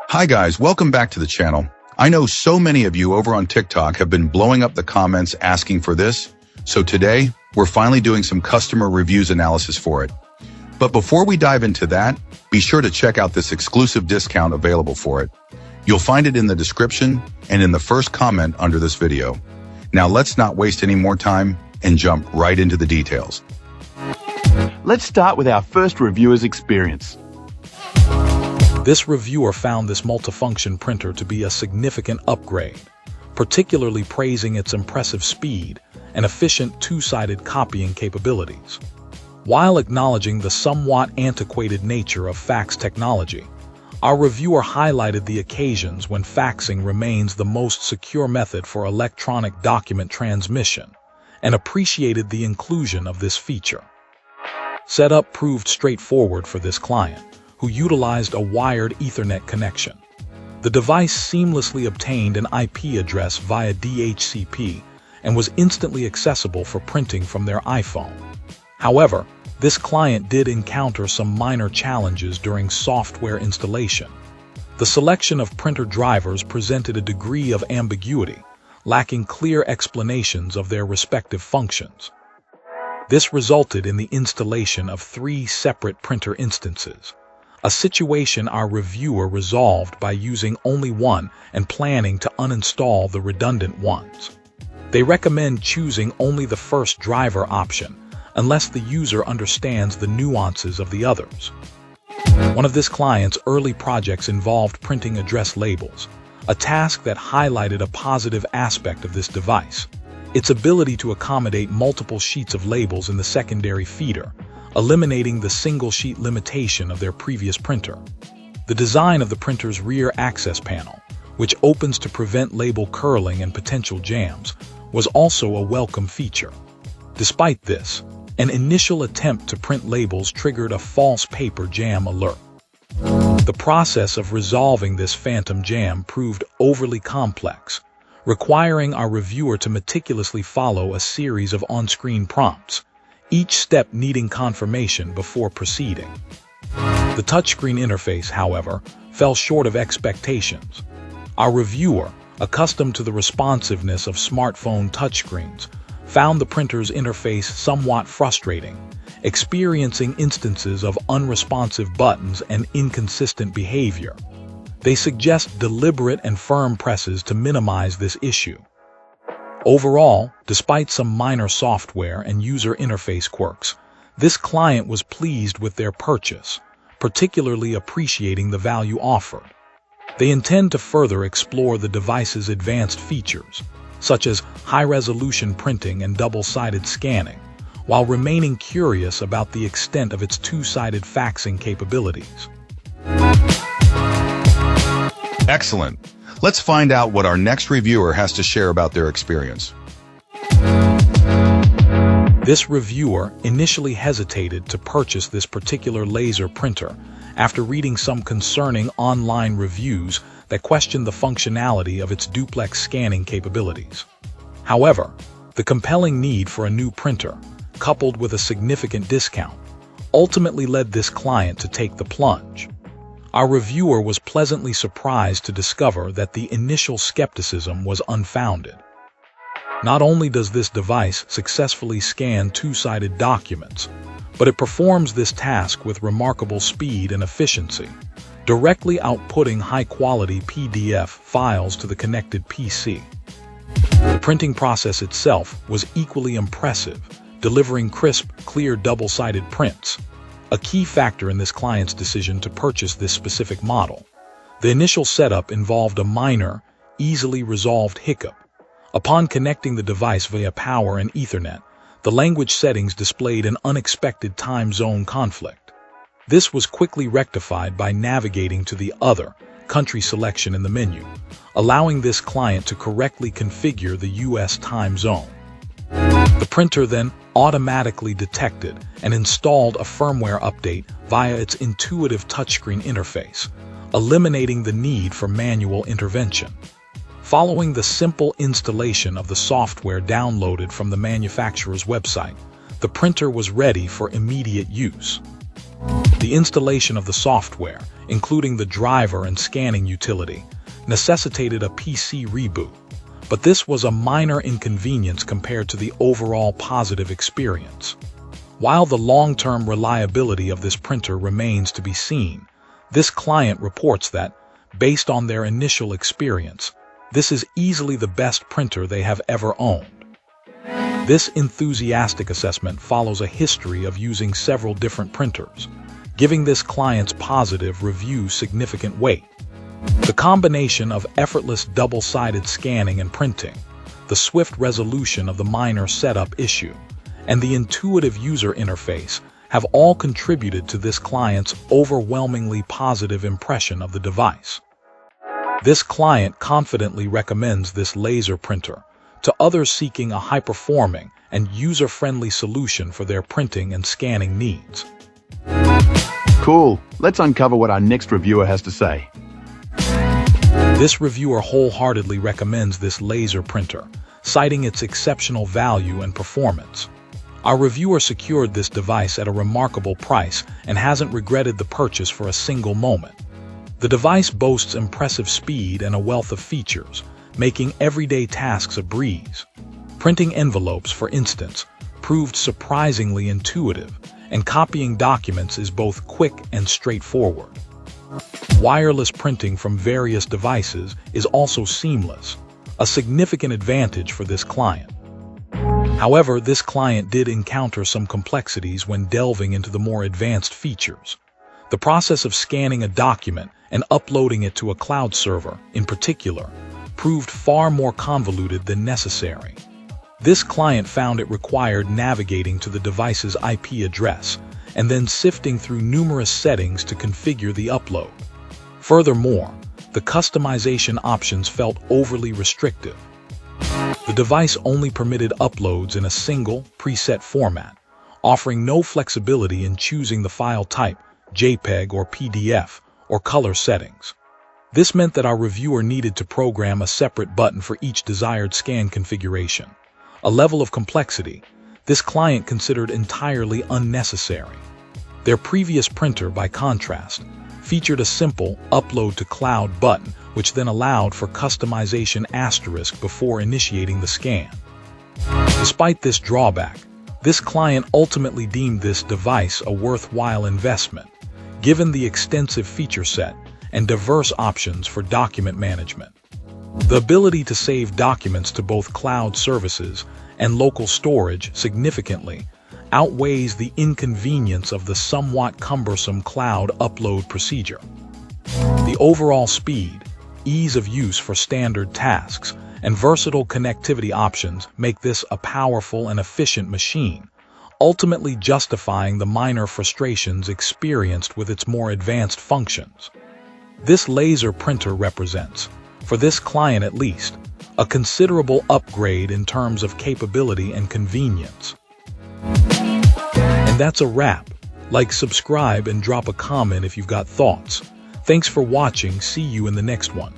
Hi guys, welcome back to the channel. I know so many of you over on TikTok have been blowing up the comments asking for this, so today we're finally doing some customer reviews analysis for it. But before we dive into that, be sure to check out this exclusive discount available for it. You'll find it in the description and in the first comment under this video. Now let's not waste any more time and jump right into the details. Let's start with our first reviewer's experience. This reviewer found this multifunction printer to be a significant upgrade, particularly praising its impressive speed and efficient two-sided copying capabilities. While acknowledging the somewhat antiquated nature of fax technology, our reviewer highlighted the occasions when faxing remains the most secure method for electronic document transmission and appreciated the inclusion of this feature. Setup proved straightforward for this client, who utilized a wired Ethernet connection. The device seamlessly obtained an IP address via DHCP and was instantly accessible for printing from their iPhone. However, this client did encounter some minor challenges during software installation. The selection of printer drivers presented a degree of ambiguity, lacking clear explanations of their respective functions. This resulted in the installation of 3 separate printer instances, a situation our reviewer resolved by using only one and planning to uninstall the redundant ones. They recommend choosing only the first driver option, unless the user understands the nuances of the others. One of this client's early projects involved printing address labels, a task that highlighted a positive aspect of this device: its ability to accommodate multiple sheets of labels in the secondary feeder, eliminating the single-sheet limitation of their previous printer. The design of the printer's rear access panel, which opens to prevent label curling and potential jams, was also a welcome feature. Despite this, an initial attempt to print labels triggered a false paper jam alert. The process of resolving this phantom jam proved overly complex, requiring our reviewer to meticulously follow a series of on-screen prompts, each step needing confirmation before proceeding. The touchscreen interface, however, fell short of expectations. Our reviewer, accustomed to the responsiveness of smartphone touchscreens, found the printer's interface somewhat frustrating, experiencing instances of unresponsive buttons and inconsistent behavior. They suggest deliberate and firm presses to minimize this issue. Overall, despite some minor software and user interface quirks, this client was pleased with their purchase, particularly appreciating the value offered. They intend to further explore the device's advanced features, such as high-resolution printing and double-sided scanning, while remaining curious about the extent of its two-sided faxing capabilities. Excellent. Let's find out what our next reviewer has to share about their experience. This reviewer initially hesitated to purchase this particular laser printer after reading some concerning online reviews that questioned the functionality of its duplex scanning capabilities. However, the compelling need for a new printer, coupled with a significant discount, ultimately led this client to take the plunge. Our reviewer was pleasantly surprised to discover that the initial skepticism was unfounded. Not only does this device successfully scan two-sided documents, but it performs this task with remarkable speed and efficiency, directly outputting high-quality PDF files to the connected PC. The printing process itself was equally impressive, delivering crisp, clear double-sided prints, a key factor in this client's decision to purchase this specific model. The initial setup involved a minor, easily resolved hiccup. Upon connecting the device via power and Ethernet, the language settings displayed an unexpected time zone conflict. This was quickly rectified by navigating to the Other country selection in the menu, allowing this client to correctly configure the US time zone. The printer then automatically detected and installed a firmware update via its intuitive touchscreen interface, eliminating the need for manual intervention. Following the simple installation of the software downloaded from the manufacturer's website, the printer was ready for immediate use. The installation of the software, including the driver and scanning utility, necessitated a PC reboot, but this was a minor inconvenience compared to the overall positive experience. While the long-term reliability of this printer remains to be seen, this client reports that, based on their initial experience, this is easily the best printer they have ever owned. This enthusiastic assessment follows a history of using several different printers, giving this client's positive review significant weight. The combination of effortless double-sided scanning and printing, the swift resolution of the minor setup issue, and the intuitive user interface have all contributed to this client's overwhelmingly positive impression of the device. This client confidently recommends this laser printer to others seeking a high-performing and user-friendly solution for their printing and scanning needs. Cool. Let's uncover what our next reviewer has to say. This reviewer wholeheartedly recommends this laser printer, citing its exceptional value and performance. Our reviewer secured this device at a remarkable price and hasn't regretted the purchase for a single moment. The device boasts impressive speed and a wealth of features, making everyday tasks a breeze. Printing envelopes, for instance, proved surprisingly intuitive, and copying documents is both quick and straightforward. Wireless printing from various devices is also seamless, a significant advantage for this client. However, this client did encounter some complexities when delving into the more advanced features. The process of scanning a document and uploading it to a cloud server, in particular, proved far more convoluted than necessary. This client found it required navigating to the device's IP address and then sifting through numerous settings to configure the upload. Furthermore, the customization options felt overly restrictive. The device only permitted uploads in a single, preset format, offering no flexibility in choosing the file type, JPEG or PDF, or color settings. This meant that our reviewer needed to program a separate button for each desired scan configuration, a level of complexity this client considered entirely unnecessary. Their previous printer, by contrast, featured a simple upload to cloud button, which then allowed for customization asterisk before initiating the scan. Despite this drawback, this client ultimately deemed this device a worthwhile investment, given the extensive feature set and diverse options for document management. The ability to save documents to both cloud services and local storage significantly outweighs the inconvenience of the somewhat cumbersome cloud upload procedure. The overall speed, ease of use for standard tasks, and versatile connectivity options make this a powerful and efficient machine, ultimately justifying the minor frustrations experienced with its more advanced functions. This laser printer represents, for this client at least, a considerable upgrade in terms of capability and convenience. And that's a wrap. Like, subscribe, and drop a comment if you've got thoughts. Thanks for watching. See you in the next one.